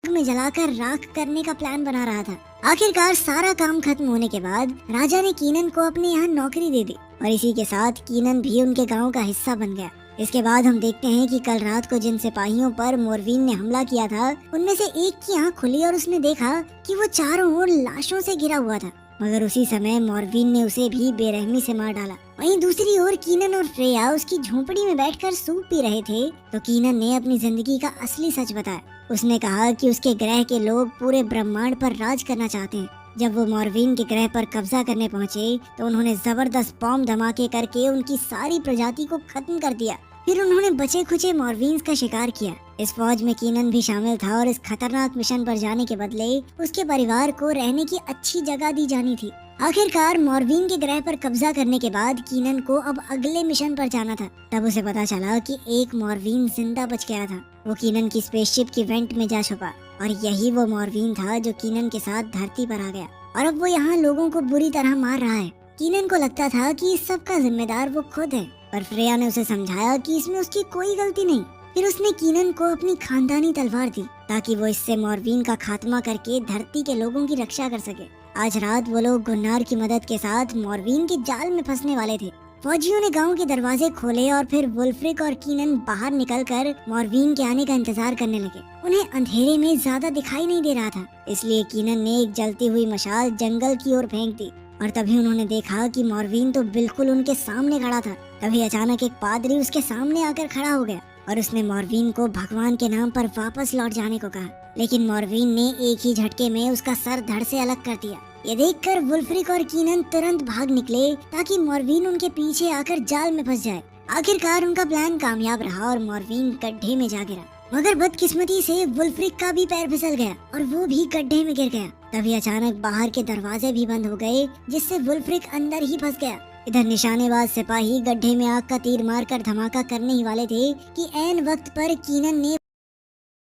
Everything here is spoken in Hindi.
में जलाकर राख करने का प्लान बना रहा था। आखिरकार सारा काम खत्म होने के बाद राजा ने कीनन को अपने यहाँ नौकरी दे दी और इसी के साथ कीनन भी उनके गांव का हिस्सा बन गया। इसके बाद हम देखते हैं कि कल रात को जिन सिपाहियों पर मोरवीन ने हमला किया था, उनमें से एक की आंख खुली और उसने देखा कि वो चारों ओर लाशों से घिरा हुआ था, मगर उसी समय मोरवीन ने उसे भी बेरहमी से मार डाला। वहीं दूसरी ओर कीनन और फ्रेया उसकी झोंपड़ी में बैठकर सूप पी रहे थे तो कीनन ने अपनी जिंदगी का असली सच बताया। उसने कहा कि उसके ग्रह के लोग पूरे ब्रह्मांड पर राज करना चाहते हैं। जब वो मोरवीन के ग्रह पर कब्जा करने पहुंचे तो उन्होंने जबरदस्त बॉम्ब धमाके करके उनकी सारी प्रजाति को खत्म कर दिया। फिर उन्होंने बचे खुचे मोरवीन्स का शिकार किया। इस फौज में कीनन भी शामिल था और इस खतरनाक मिशन पर जाने के बदले उसके परिवार को रहने की अच्छी जगह दी जानी थी। आखिरकार मोरवीन के ग्रह पर कब्जा करने के बाद कीनन को अब अगले मिशन पर जाना था। तब उसे पता चला कि एक मोरवीन जिंदा बच गया था। वो कीनन की स्पेसशिप की वेंट में जा छुपा और यही वो मोरवीन था जो कीनन के साथ धरती पर आ गया और अब वो यहाँ लोगों को बुरी तरह मार रहा है। कीनन को लगता था कि इस सब का जिम्मेदार वो खुद है, पर फ्रेया ने उसे समझाया कि इसमें उसकी कोई गलती नहीं। फिर उसने कीनन को अपनी खानदानी तलवार दी ताकि वो इससे मोरवीन का खात्मा करके धरती के लोगों की रक्षा कर सके। आज रात वो लोग गुन्नार की मदद के साथ मोरवीन के जाल में फंसने वाले थे। फौजियों ने गांव के दरवाजे खोले और फिर वुल्फ्रिक और कीनन बाहर निकलकर मोरवीन के आने का इंतजार करने लगे। उन्हें अंधेरे में ज्यादा दिखाई नहीं दे रहा था, इसलिए कीनन ने एक जलती हुई मशाल जंगल की ओर फेंक दी और तभी उन्होंने देखा कि मोरवीन तो बिल्कुल उनके सामने खड़ा था। तभी अचानक एक पादरी उसके सामने आकर खड़ा हो गया और उसने मोरवीन को भगवान के नाम पर वापस लौट जाने को कहा, लेकिन मोरवीन ने एक ही झटके में उसका सर धड़ से अलग कर दिया। ये देखकर वुल्फ्रिक और कीनन तुरंत भाग निकले ताकि मोरवीन उनके पीछे आकर जाल में फंस जाए। आखिरकार उनका प्लान कामयाब रहा और मोरवीन गड्ढे में जा गिरा, मगर बदकिस्मती से वुल्फ्रिक का भी पैर फिसल गया और वो भी गड्ढे में गिर गया। तभी अचानक बाहर के दरवाजे भी बंद हो गए जिससे वुल्फ्रिक अंदर ही फंस गया। इधर निशानेबाज सिपाही गड्ढे में आग का तीर मारकर धमाका करने ही वाले थे कि ऐन वक्त पर कीनन ने